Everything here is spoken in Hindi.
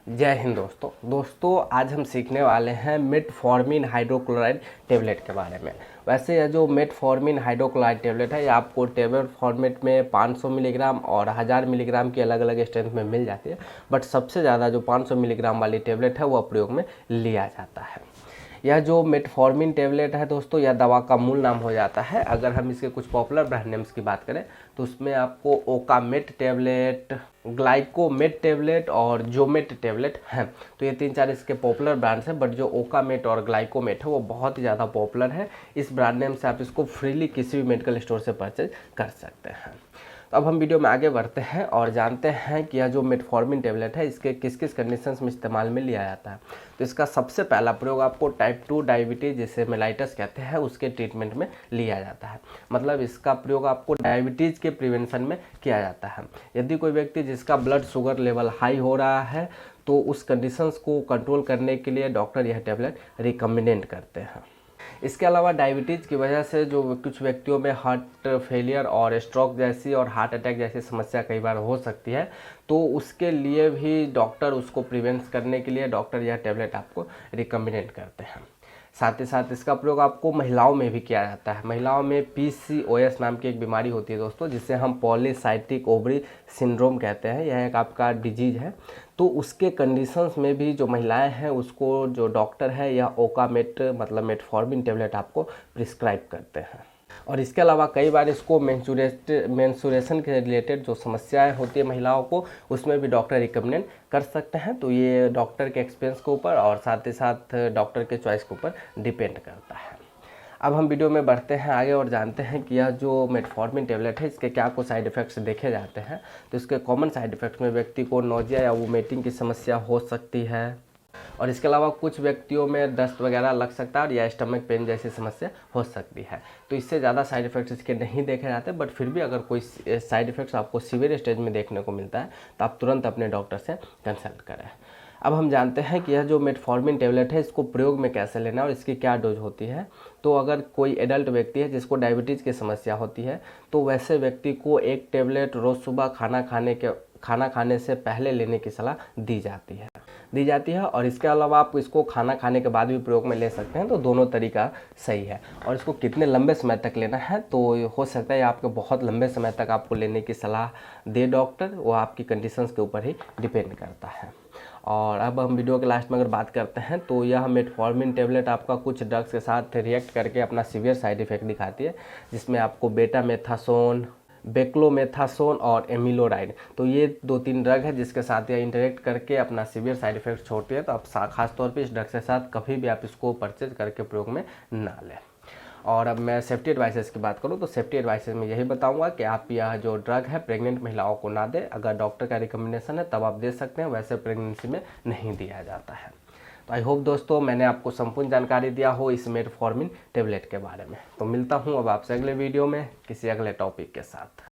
जय हिंद दोस्तों आज हम सीखने वाले हैं मेटफॉर्मिन हाइड्रोक्लोराइड टेबलेट के बारे में। वैसे यह जो मेटफॉर्मिन हाइड्रोक्लोराइड टेबलेट है ये आपको टेबलेट फॉर्मेट में 500 मिलीग्राम और 1000 मिलीग्राम की अलग अलग स्ट्रेंथ में मिल जाती है, बट सबसे ज़्यादा जो 500 मिलीग्राम वाली टेबलेट है वह प्रयोग में लिया जाता है। यह जो मेटफॉर्मिन टेबलेट है दोस्तों, यह दवा का मूल नाम हो जाता है। अगर हम इसके कुछ पॉपुलर ब्रांड नेम्स की बात करें तो उसमें आपको ओकामेट टेबलेट, ग्लाइकोमेट टेबलेट और जोमेट टेबलेट हैं। तो ये 3-4 इसके पॉपुलर ब्रांड्स हैं, बट जो ओकामेट और ग्लाइकोमेट है वो बहुत ही ज़्यादा पॉपुलर है। इस ब्रांड नेम से आप इसको फ्रीली किसी भी मेडिकल स्टोर से परचेज कर सकते हैं। तो अब हम वीडियो में आगे बढ़ते हैं और जानते हैं कि यह जो मेटफॉर्मिन टेबलेट है इसके किस किस कंडीशंस में इस्तेमाल में लिया जाता है। तो इसका सबसे पहला प्रयोग आपको टाइप 2 डायबिटीज़, जिसे मेलाइटस कहते हैं, उसके ट्रीटमेंट में लिया जाता है। मतलब इसका प्रयोग आपको डायबिटीज़ के प्रिवेंशन में किया जाता है। यदि कोई व्यक्ति जिसका ब्लड शुगर लेवल हाई हो रहा है तो उस कंडीशंस को कंट्रोल करने के लिए डॉक्टर यह टेबलेट रिकमेंडेड करते हैं। इसके अलावा डायबिटीज़ की वजह से जो कुछ व्यक्तियों में हार्ट फेलियर और स्ट्रोक जैसी और हार्ट अटैक जैसी समस्या कई बार हो सकती है, तो उसके लिए भी डॉक्टर उसको प्रिवेंट करने के लिए डॉक्टर यह टेबलेट आपको रिकमेंडेड करते हैं। साथ ही साथ इसका प्रयोग आपको महिलाओं में भी किया जाता है। महिलाओं में PCOS नाम की एक बीमारी होती है दोस्तों, जिसे हम पॉलीसाइस्टिक ओवरी सिंड्रोम कहते हैं। यह एक आपका डिजीज है। तो उसके कंडीशंस में भी जो महिलाएं हैं उसको जो डॉक्टर है यह ओकामेट मतलब मेटफॉर्मिन टेबलेट आपको प्रिस्क्राइब करते हैं। और इसके अलावा कई बार इसको मेंस्ट्रुएशन के रिलेटेड जो समस्याएं होती है महिलाओं को, उसमें भी डॉक्टर रिकमेंड कर सकते हैं। तो ये डॉक्टर के एक्सपीरियंस के ऊपर और साथ ही साथ डॉक्टर के चॉइस के ऊपर डिपेंड करता है। अब हम वीडियो में बढ़ते हैं आगे और जानते हैं कि यह जो मेटफॉर्मिन टेबलेट है इसके क्या कुछ साइड इफ़ेक्ट्स देखे जाते हैं। तो इसके कॉमन साइड इफ़ेक्ट्स में व्यक्ति को नोजिया या वोमिटिंग की समस्या हो सकती है, और इसके अलावा कुछ व्यक्तियों में दस्त वगैरह लग सकता है और या स्टमक पेन जैसी समस्या हो सकती है। तो इससे ज़्यादा साइड इफ़ेक्ट्स इसके नहीं देखे जाते, बट फिर भी अगर कोई साइड इफ़ेक्ट्स आपको सीवियर स्टेज में देखने को मिलता है तो आप तुरंत अपने डॉक्टर से कंसल्ट करें। अब हम जानते हैं कि यह जो मेटफॉर्मिन टेबलेट है इसको प्रयोग में कैसे लेना है और इसकी क्या डोज होती है। तो अगर कोई एडल्ट व्यक्ति है जिसको डायबिटीज़ की समस्या होती है तो वैसे व्यक्ति को एक टेबलेट रोज़ सुबह खाना खाने से पहले लेने की सलाह दी जाती है। और इसके अलावा आप इसको खाना खाने के बाद भी प्रयोग में ले सकते हैं। तो दोनों तरीका सही है। और इसको कितने लंबे समय तक लेना है, तो हो सकता है आपको बहुत लंबे समय तक आपको लेने की सलाह दे डॉक्टर, वो आपकी कंडीशंस के ऊपर ही डिपेंड करता है। और अब हम वीडियो के लास्ट में अगर बात करते हैं तो यह मेटफॉर्मिन टेबलेट आपका कुछ ड्रग्स के साथ रिएक्ट करके अपना सीवियर साइड इफ़ेक्ट दिखाती है, जिसमें आपको बेटामेथासोन, बेक्लोमेथासोन और एमिलोडाइड, तो ये 2-3 ड्रग है जिसके साथ यह इंटरेक्ट करके अपना सीवियर साइड इफेक्ट छोड़ती है। तो आप खास तौर पे इस ड्रग के साथ कभी भी आप इसको परचेज करके प्रयोग में ना लें। और अब मैं सेफ्टी एडवाइसेस की बात करूं तो सेफ्टी एडवाइसेस में यही बताऊंगा कि आप यह जो ड्रग है प्रेग्नेंट महिलाओं को ना दें। अगर डॉक्टर का रिकमेंडेशन है तब आप दे सकते हैं, वैसे प्रेगनेंसी में नहीं दिया जाता है। तो आई होप दोस्तों मैंने आपको संपूर्ण जानकारी दिया हो इस मेटफॉर्मिन टेबलेट के बारे में। तो मिलता हूं अब आपसे अगले वीडियो में किसी अगले टॉपिक के साथ।